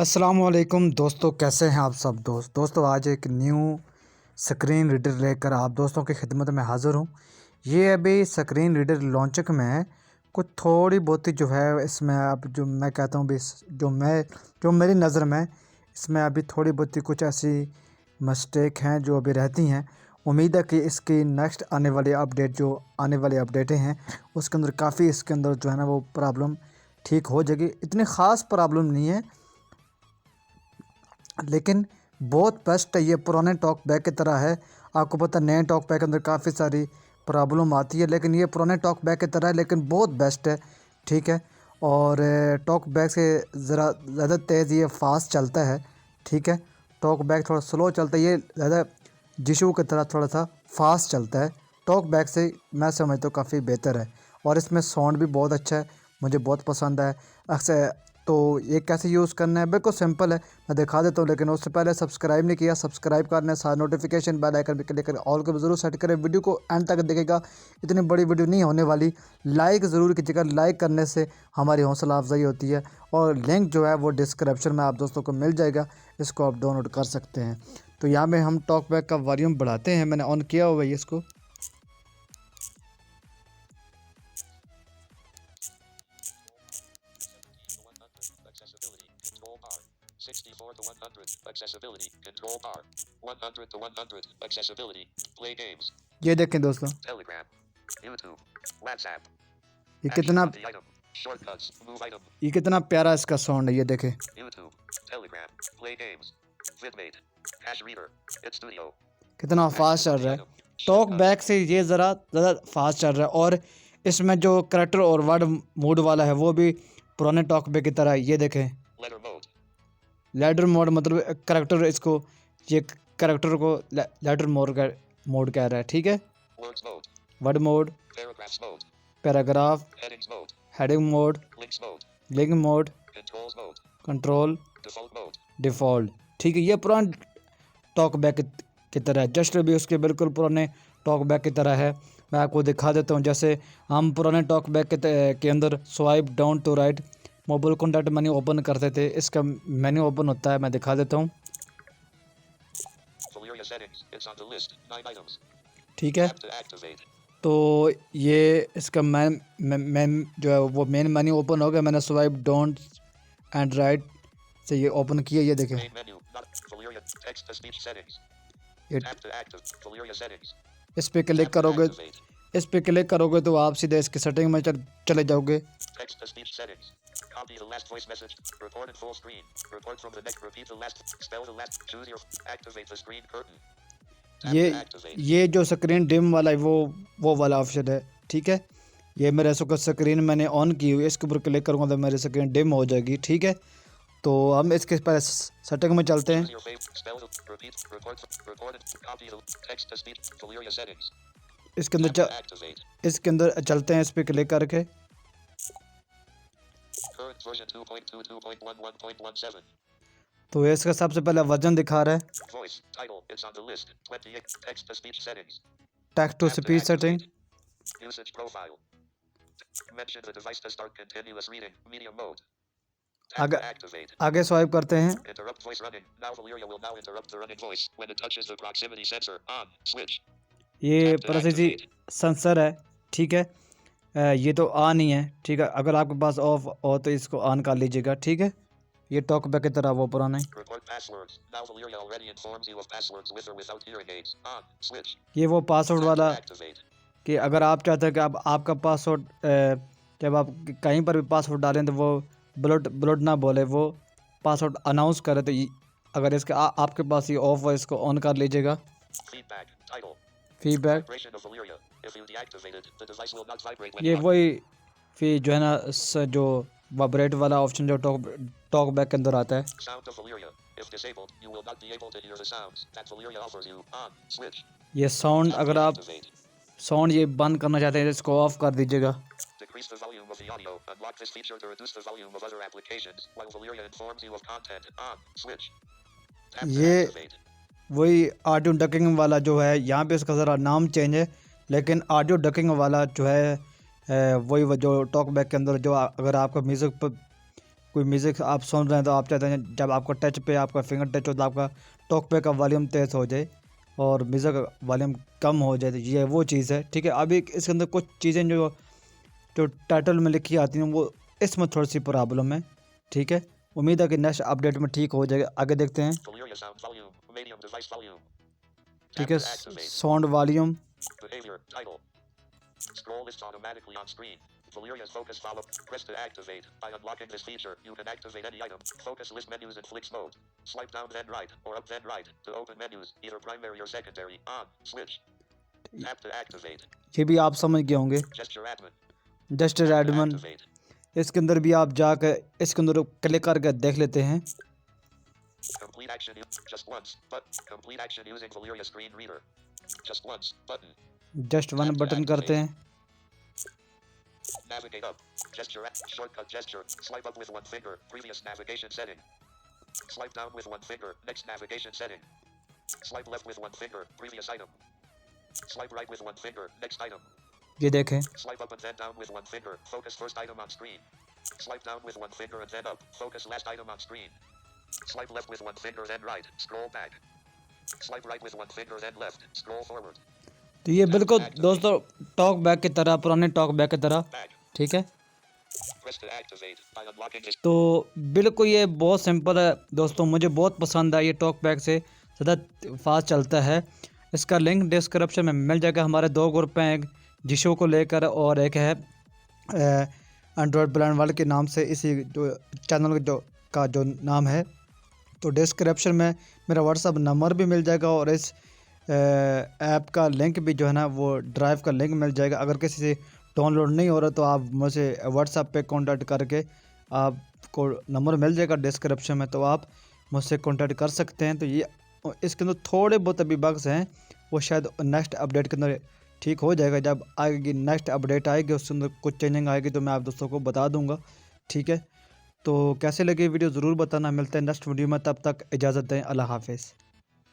अस्सलामुअलैकुम दोस्तों, कैसे हैं आप सब दोस्तों आज एक न्यू स्क्रीन रीडर लेकर आप दोस्तों की खिदमत में हाज़िर हूँ। ये अभी स्क्रीन रीडर लॉन्चिंग में है। कुछ थोड़ी बहुत ही जो है इसमें अब जो मैं कहता हूँ भी जो मेरी नज़र में इसमें अभी थोड़ी बहुत ही कुछ ऐसी मिस्टेक हैं जो अभी रहती हैं। उम्मीद है कि इसकी नेक्स्ट आने वाली अपडेटें हैं उसके अंदर काफ़ी इसके अंदर जो है ना वो प्रॉब्लम ठीक हो जाएगी। इतनी ख़ास प्रॉब्लम नहीं है लेकिन बहुत बेस्ट है। ये पुराने टॉक बैक की तरह है। आपको पता है नए टॉक बैक के अंदर काफ़ी सारी प्रॉब्लम आती है, लेकिन ये पुराने टॉक बैक की तरह है लेकिन बहुत बेस्ट है। ठीक है। और टॉक बैक से ज़रा ज़्यादा तेज़ ये फास्ट चलता है। ठीक है। टॉक बैक थोड़ा स्लो चलता है, ये ज़्यादा जिशू की तरह थोड़ा सा फास्ट चलता है। टॉक बैक से मैं समझता हूँ काफ़ी बेहतर है और इसमें साउंड भी बहुत अच्छा है, मुझे बहुत पसंद है। अक्सर तो ये कैसे यूज़ करना है बिल्कुल सिंपल है, मैं दिखा देता हूँ। लेकिन उससे पहले सब्सक्राइब नहीं किया, सब्सक्राइब करना है, साथ नोटिफिकेशन बेल आइकन भी क्लिक करें, ऑल को भी ज़रूर सेट करें। वीडियो को एंड तक देखेगा, इतनी बड़ी वीडियो नहीं होने वाली। लाइक ज़रूर कीजिएगा, लाइक करने से हमारी हौसला अफजाई होती है। और लिंक जो है वो डिस्क्रिप्शन में आप दोस्तों को मिल जाएगा, इसको आप डाउनलोड कर सकते हैं। तो यहाँ में हम टॉक बैक का वॉल्यूम बढ़ाते हैं, मैंने ऑन किया हुआ है इसको। ये देखें दोस्तों, ये कितना ये कितना प्यारा इसका साउंड है, ये देखें कितना फास्ट चल रहा है। टॉक बैक से ये ज़रा ज़्यादा फास्ट चल रहा है और इसमें जो करैक्टर और वर्ड मोड वाला है वो भी पुराने टॉक बैक की तरह है। ये देखें लैडर मोड, मतलब करैक्टर इसको, ये करैक्टर को लैडर मोड कह रहा है। ठीक है। Word mode, paragraph, heading mode, link mode, control, default. ठीक है। ये पुराने टॉक बैक की तरह है, जस्ट भी उसके बिल्कुल पुराने टॉक बैक की तरह है। मैं आपको दिखा देता हूँ। जैसे हम पुराने टॉक बैक के अंदर swipe down to right mobile contact menu open करते थे, इसका मेन्यू ओपन होता है, मैं दिखा देता हूँ। ठीक है। तो ये इसका मैन जो है वो मेन मेन्यू ओपन हो गया। मैंने स्वाइप डाउन एंड राइट से ये ओपन किया। ये देखें इस पे क्लिक करोगे, इस पे क्लिक करोगे तो आप सीधे इसके सेटिंग में चले जाओगे। ये जो स्क्रीन डिम वाला है वो वाला ऑप्शन है। ठीक है। ये मेरे स्क्रीन मैंने ऑन की हुई है, इसके ऊपर क्लिक करूँगा तो मेरी स्क्रीन डिम हो जाएगी। ठीक है। तो हम इसके पहले सेटिंग में चलते हैं। इसके अंदर चलते हैं, इस पे क्लिक करके। तो इसका सबसे पहले वर्जन दिखा रहा है, टेक्स्ट टू स्पीच सेटिंग। आगे स्वाइप करते हैं। ये प्रेसिजी सेंसर है। ठीक है। ये तो ऑन ही है। ठीक है। अगर आपके पास ऑफ हो तो इसको ऑन कर लीजिएगा। ठीक है। ये टॉक बैक की तरह वो पुराना है। ये वो पासवर्ड वाला कि अगर आप चाहते हैं कि आप आपका पासवर्ड जब आप कहीं पर भी पासवर्ड डालें तो वो ब्लड ना बोले, वो पासवर्ड अनाउंस करे। तो अगर इसका आपके पास ये ऑफ है, इसको ऑन कर लीजिएगा। फीडबैक, ये वही फिर जो है ना जो वाइब्रेट वाला ऑप्शन जो टॉक बैक के अंदर आता है। ये साउंड, अगर आप साउंड ये बंद करना चाहते हैं तो इसको ऑफ कर दीजिएगा। ये वही ऑडियो डकिंग वाला जो है, यहाँ पे इसका ज़रा नाम चेंज है, लेकिन ऑडियो डकिंग वाला जो है वही जो टॉक बैक के अंदर जो अगर आपका म्यूज़िक कोई म्यूज़िक आप सुन रहे हैं तो आप चाहते हैं जब आपका टच पे आपका फिंगर टच हो तो आपका टॉक पे का वॉल्यूम तेज़ हो जाए और म्यूज़िक का वॉल्यूम कम हो जाए, तो ये वो चीज़ है। ठीक है, अभी इसके अंदर कुछ चीज़ें जो जो टाइटल में लिखी आती हैं वो इसमें थोड़ी सी प्रॉब्लम है। ठीक है, उम्मीद है कि नेक्स्ट अपडेट में ठीक हो जाएगा। आगे देखते हैं। Valyria sound volume. Medium device volume. ठीक Tap है, to activate. Sound volume. Behavior. Title. Scroll list automatically on screen. Valyria's focus follow. Press to activate. By unlocking this feature, you can activate any item. Focus list menus in flicks mode. Swipe down then right, or up then right, to open menus, either primary or secondary. On. Switch. Tap to activate. ये भी आप समझ गए होंगे, Gesture admin. Just Tap to Edmund. activate. इसके अंदर भी आप जाकर इसके अंदर क्लिक करके देख लेते हैं। Complete action. Just once. But complete action using Valyria screen reader. Just once. Button. Just one Tap to button करते activate. हैं। Navigate up. Gesture. Shortcut gesture. Swipe up with one finger. Previous navigation setting. Swipe down with one finger. Next navigation setting. Swipe left with one finger. Previous item. Swipe right with one finger. Next item. ये देखें, Swipe up and then down with one finger. Focus first item on screen. Swipe down with one finger and then up. Focus last item on screen. Swipe left with one finger then right. Scroll back. Swipe right with one finger then left. Scroll forward. तो ये बिल्कुल दोस्तों talk back की तरह, पुराने talk back की तरह। Back. ठीक है, Press to activate by unlocking this. तो बिल्कुल ये बहुत सिंपल है दोस्तों, मुझे बहुत पसंद है। ये टॉक बैक से ज़्यादा फास्ट चलता है। इसका लिंक डिस्क्रिप्शन में मिल जाएगा। हमारे दो ग्रुप हैं, एक जिशो को लेकर और एक है एंड्रॉयड प्लान वाले के नाम से, इसी जो चैनल का जो नाम है। तो डिस्क्रिप्शन में मेरा व्हाट्सअप नंबर भी मिल जाएगा और इस ऐप का लिंक भी जो है ना वो ड्राइव का लिंक मिल जाएगा। अगर किसी से डाउनलोड नहीं हो रहा तो आप मुझसे व्हाट्सएप पे कांटेक्ट करके आपको नंबर मिल जाएगा डिस्क्रिप्शन में, तो आप मुझसे कांटेक्ट कर सकते हैं। तो ये इसके अंदर थोड़े बहुत अभी बग्स हैं, वो शायद नेक्स्ट अपडेट के अंदर ठीक हो जाएगा। जब आएगी नेक्स्ट अपडेट आएगी उसके अंदर कुछ चेंजिंग आएगी तो मैं आप दोस्तों को बता दूंगा। ठीक है, तो कैसे लगे वीडियो ज़रूर बताना। मिलते हैं नेक्स्ट वीडियो में, तब तक इजाज़त दें। अल्लाह हाफिज़।